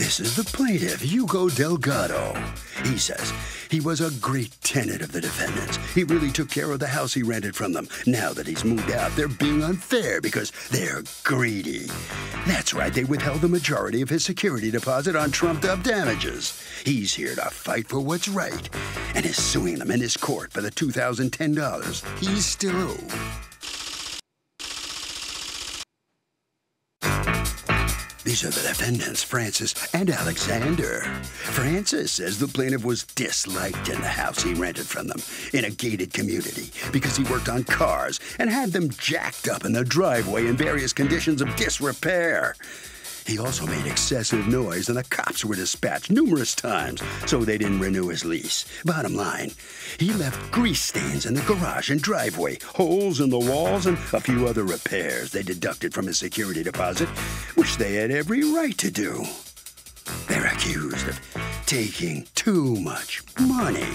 This is the plaintiff, Hugo Delgado. He says he was a great tenant of the defendants. He really took care of the house he rented from them. Now that he's moved out, they're being unfair because they're greedy. That's right, they withheld the majority of his security deposit on trumped-up damages. He's here to fight for what's right and is suing them in his court for the $2,010 he's still owed. These are the defendants, Francis and Alexander. Francis says the plaintiff was disliked in the house he rented from them in a gated community because he worked on cars and had them jacked up in the driveway in various conditions of disrepair. He also made excessive noise, and the cops were dispatched numerous times, so they didn't renew his lease. Bottom line, he left grease stains in the garage and driveway, holes in the walls, and a few other repairs they deducted from his security deposit, which they had every right to do. They're accused of taking too much money.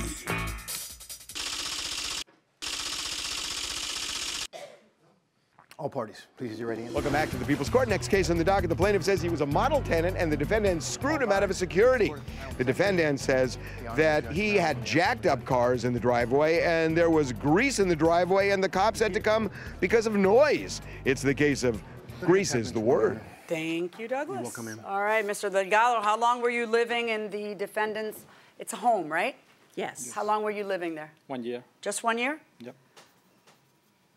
All parties, please use your right hand. Welcome back to the People's Court. Next case on the docket, the plaintiff says he was a model tenant and the defendant screwed him out of his security. The defendant says that he had jacked up cars in the driveway and there was grease in the driveway and the cops had to come because of noise. It's the case of grease is the word. Thank you, Douglas. You're welcome, ma'am. All right, Mr. Delgado, how long were you living in the defendant's? It's a home, right? Yes. How long were you living there? 1 year. Just 1 year? Yep.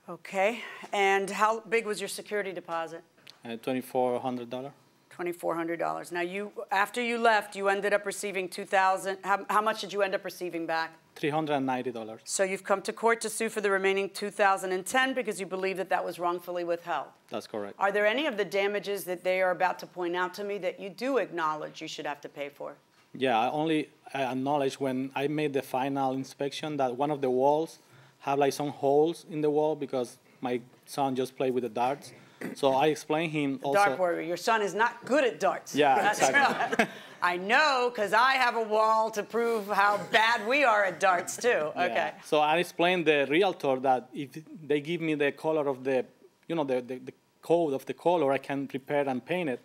Okay. And how big was your security deposit? $2,400. $2,400. Now, after you left, you ended up receiving $2,000. How much did you end up receiving back? $390. So you've come to court to sue for the remaining $2,010 because you believe that that was wrongfully withheld. That's correct. Are there any of the damages that they are about to point out to me that you do acknowledge you should have to pay for? Yeah, I only acknowledge when I made the final inspection that one of the walls have like some holes in the wall because my son just played with the darts. So I explained him also. Dart warrior, your son is not good at darts. Yeah, exactly. I know, because I have a wall to prove how bad we are at darts too. Yeah. Okay. So I explained the realtor that if they give me the color of the, the code of the color, I can prepare and paint it.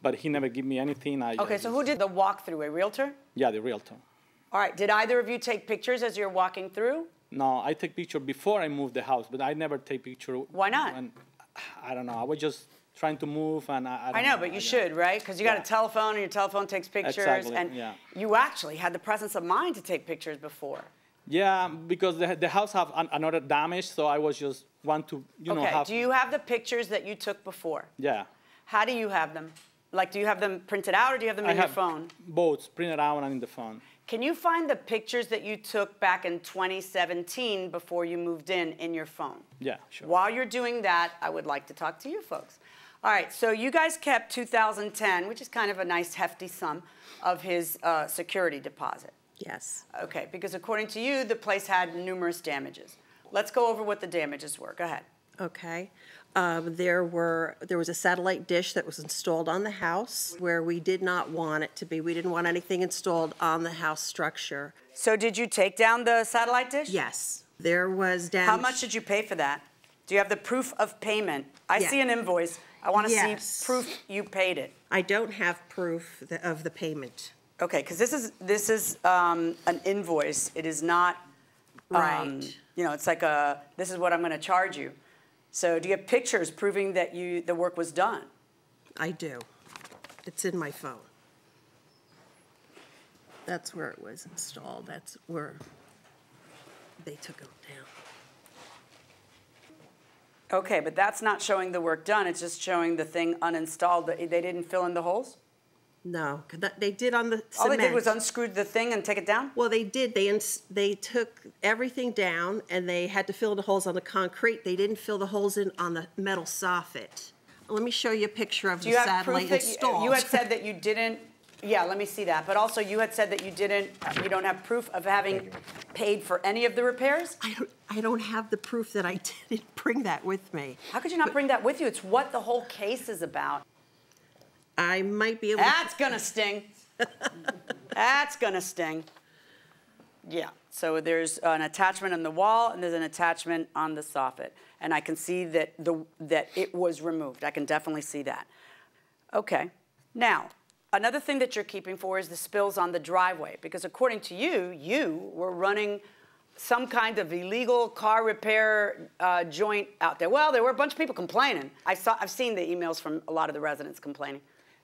But he never gave me anything. Okay, so who did the walkthrough, a realtor? Yeah, the realtor. All right, did either of you take pictures as you're walking through? No, I take picture before I moved the house, but I never take picture. Why not? I don't know. I was just trying to move, and I know, but you should, right? Because you got a telephone, and your telephone takes pictures, exactly, and yeah. You actually had the presence of mind to take pictures before. Yeah, because the house have another damage, so I was just want to, okay. have. Do you have the pictures that you took before? Yeah. How do you have them? Like, do you have them printed out, or do you have them in your phone? Both, printed out and in the phone. Can you find the pictures that you took back in 2017 before you moved in your phone? Yeah, sure. While you're doing that, I would like to talk to you folks. All right, so you guys kept 2010, which is kind of a nice hefty sum, of his security deposit. Yes. Okay, because according to you, the place had numerous damages. Let's go over what the damages were. Go ahead. Okay. There was a satellite dish that was installed on the house where we did not want it to be. We didn't want anything installed on the house structure. So did you take down the satellite dish? Yes. There was damage. How much did you pay for that? Do you have the proof of payment? I see an invoice. I want to see proof you paid it. I don't have proof of the payment. Okay, because this is an invoice. It is not, right. It's like this is what I'm going to charge you. So do you have pictures proving that the work was done? I do. It's in my phone. That's where it was installed. That's where they took it down. Okay, but that's not showing the work done. It's just showing the thing uninstalled. They didn't fill in the holes? No, they did on the cement. All they did was unscrew the thing and take it down? Well, they did. They took everything down, and they had to fill the holes on the concrete. They didn't fill the holes in on the metal soffit. Let me show you a picture of the satellite installed. You had said that you didn't. Yeah, let me see that. But also, you had said that you don't have proof of having paid for any of the repairs? I don't have the proof that I didn't bring that with me. How could you not bring that with you? It's what the whole case is about. I might be able That's gonna sting. That's gonna sting. Yeah, so there's an attachment on the wall and there's an attachment on the soffit. And I can see that it was removed. I can definitely see that. Okay, now, Another thing that you're keeping for is the spills on the driveway, because according to you, you were running some kind of illegal car repair joint out there. Well, there were a bunch of people complaining. I've seen the emails from a lot of the residents complaining.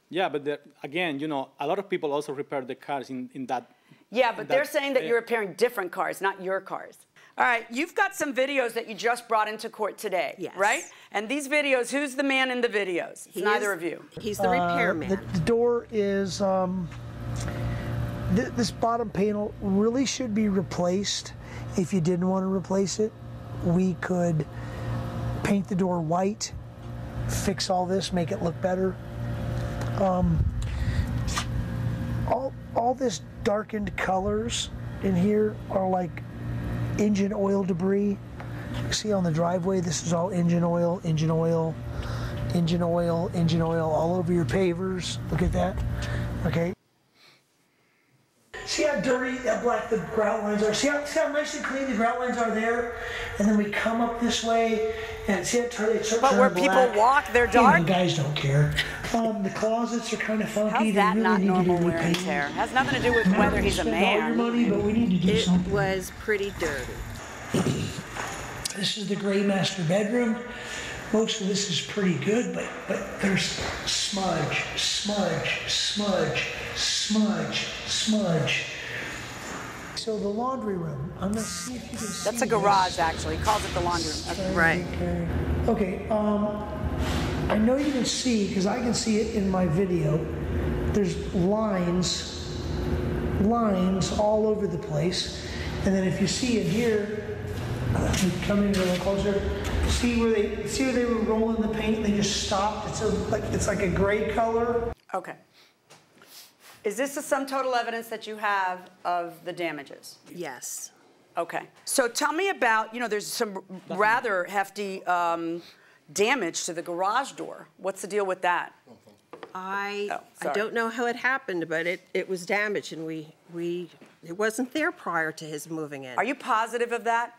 Yeah, but again, you know, a lot of people also repair the cars in that. Yeah, but they're saying that you're repairing different cars, not your cars. All right, you've got some videos that you just brought into court today, Yes. right? And these videos, who's the man in the videos? It's neither of you. He's the repairman. The door is, this bottom panel really should be replaced. If you didn't want to replace it, we could paint the door white, fix all this, make it look better. All this darkened colors in here are like engine oil debris. You see on the driveway, this is all engine oil, engine oil, engine oil, engine oil all over your pavers. Look at that, okay? See how dirty, how black the grout lines are? See how nice and clean the grout lines are there? And then we come up this way, and see how it starts But where turning black. people walk, they're You dark? know, guys don't care. The closets are kind of funky. How's that they really not need normal to be wear and repainted. tear? Has nothing to do with whether he's a Spend all your man. money, but we need to do It something. was pretty dirty. This is the gray master bedroom. Most of this is pretty good, but there's smudge, smudge, smudge, smudge, smudge. So the laundry room, I'm gonna see if you can see That's a garage, actually. He calls it the laundry room. Okay. Right. Okay, I know you can see, because I can see it in my video, there's lines all over the place. And then if you see in here, come in a little closer, see where they were rolling the paint, they just stopped. It's like a gray color. Okay. Is this the sum total evidence that you have of the damages? Yes. Okay. So tell me about, there's some rather hefty damage to the garage door. What's the deal with that? I don't know how it happened, but it was damaged, and it wasn't there prior to his moving in. Are you positive of that?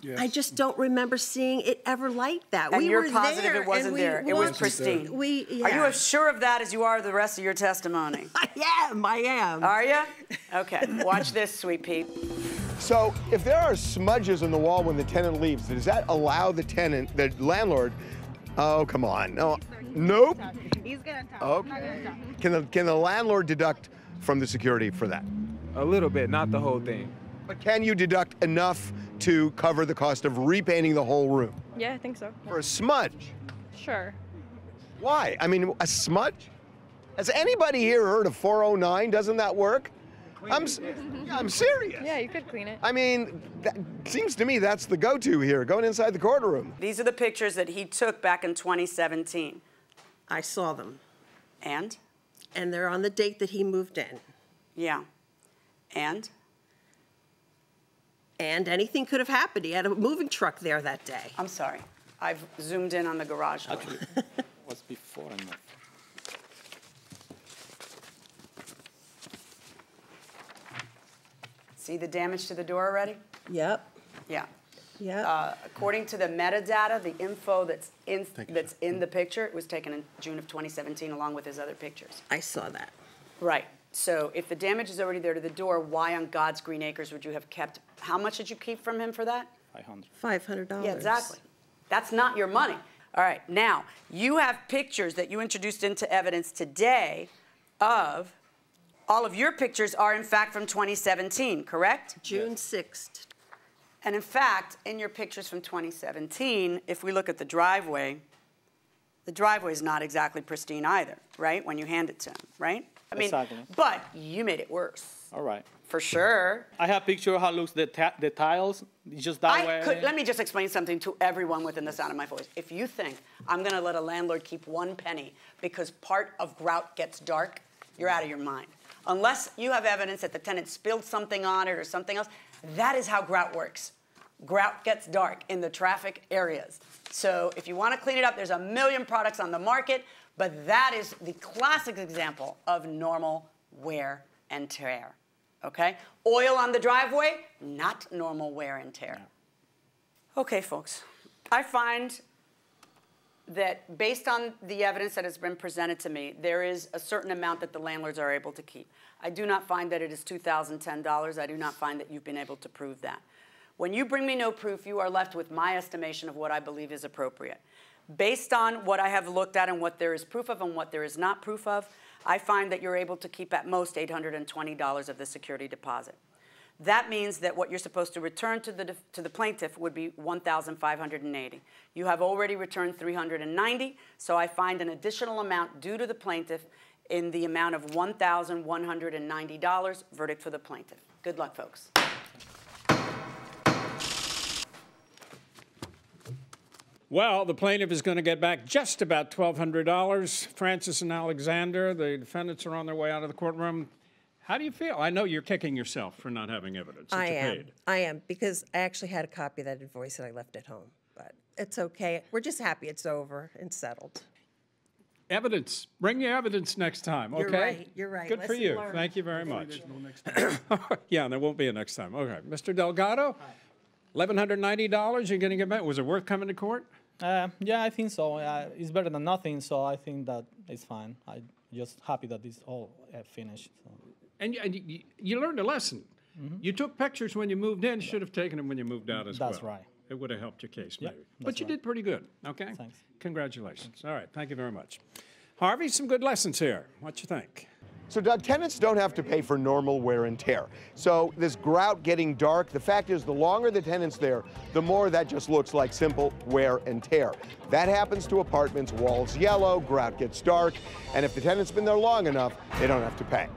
Yes. I just don't remember seeing it ever like that. And you're were positive there, it wasn't and we there. It was watched- pristine. Are Yeah. you as sure of that as you are of the rest of your testimony? I am. Are you? Okay. Watch this, sweet Pete. So if there are smudges on the wall when the tenant leaves, does that allow the landlord, oh, come on, no, nope. He's gonna talk. Okay. Can the landlord deduct from the security for that? A little bit, not the whole thing. But can you deduct enough to cover the cost of repainting the whole room? Yeah, I think so. For a smudge? Sure. Why? I mean, a smudge? Has anybody here heard of 409? Doesn't that work? I'm serious. Yeah, you could clean it. I mean, that seems to me that's the go-to here, going inside the courtroom. These are the pictures that he took back in 2017. I saw them. And? And they're on the date that he moved in. Yeah. And? And anything could have happened. He had a moving truck there that day. I'm sorry. I've zoomed in on the garage door. Actually, it was before I moved. See the damage to the door already? Yep. Yeah. Yep. According to the metadata, the info that's in the picture, it was taken in June of 2017 along with his other pictures. I saw that. Right. So if the damage is already there to the door, why on God's green acres would you have kept, how much did you keep from him for that? $500. $500. Yeah, exactly. That's not your money. All right, now, you have pictures that you introduced into evidence today of, all of your pictures are in fact from 2017, correct? June 6th. And in fact, in your pictures from 2017, if we look at the driveway is not exactly pristine either, right? When you hand it to him, right? I mean, Exactly. but you made it worse. All right. For sure. I have picture how looks the tiles, just that way. Let me just explain something to everyone within the sound of my voice. If you think I'm going to let a landlord keep 1 penny because part of grout gets dark, you're out of your mind. Unless you have evidence that the tenant spilled something on it or something else, that is how grout works. Grout gets dark in the traffic areas. So if you want to clean it up, there's a million products on the market, but that is the classic example of normal wear and tear. Okay? Oil on the driveway, not normal wear and tear. Okay, folks. I find that based on the evidence that has been presented to me, there is a certain amount that the landlords are able to keep. I do not find that it is $2,010. I do not find that you've been able to prove that. When you bring me no proof, you are left with my estimation of what I believe is appropriate. Based on what I have looked at and what there is proof of and what there is not proof of, I find that you're able to keep at most $820 of the security deposit. That means that what you're supposed to return to the plaintiff would be $1,580. You have already returned $390, so I find an additional amount due to the plaintiff in the amount of $1,190. Verdict for the plaintiff. Good luck, folks. Well, the plaintiff is going to get back just about $1,200. Francis and Alexander, the defendants, are on their way out of the courtroom. How do you feel? I know you're kicking yourself for not having evidence that you paid. I am, because I actually had a copy of that invoice that I left at home. But it's okay. We're just happy it's over and settled. Evidence. Bring your evidence next time, okay? You're right. You're right. Good for you. Thank you very much. Yeah, there won't be a next time. Okay. Mr. Delgado, $1,190 you're going to get back. Was it worth coming to court? Yeah, I think so. It's better than nothing, so I think that it's fine. I'm just happy that it's all finished. So. And you learned a lesson. Mm-hmm. You took pictures when you moved in. Should have taken them when you moved out as well. That's right. It would have helped your case, maybe. Yep, but you did pretty good, okay? Thanks. Congratulations. All right, thank you very much. Harvey, some good lessons here. What you think? So, Doug, tenants don't have to pay for normal wear and tear. So this grout getting dark, the fact is the longer the tenant's there, the more that just looks like simple wear and tear. That happens to apartments, walls yellow, grout gets dark, and if the tenant's been there long enough, they don't have to pay.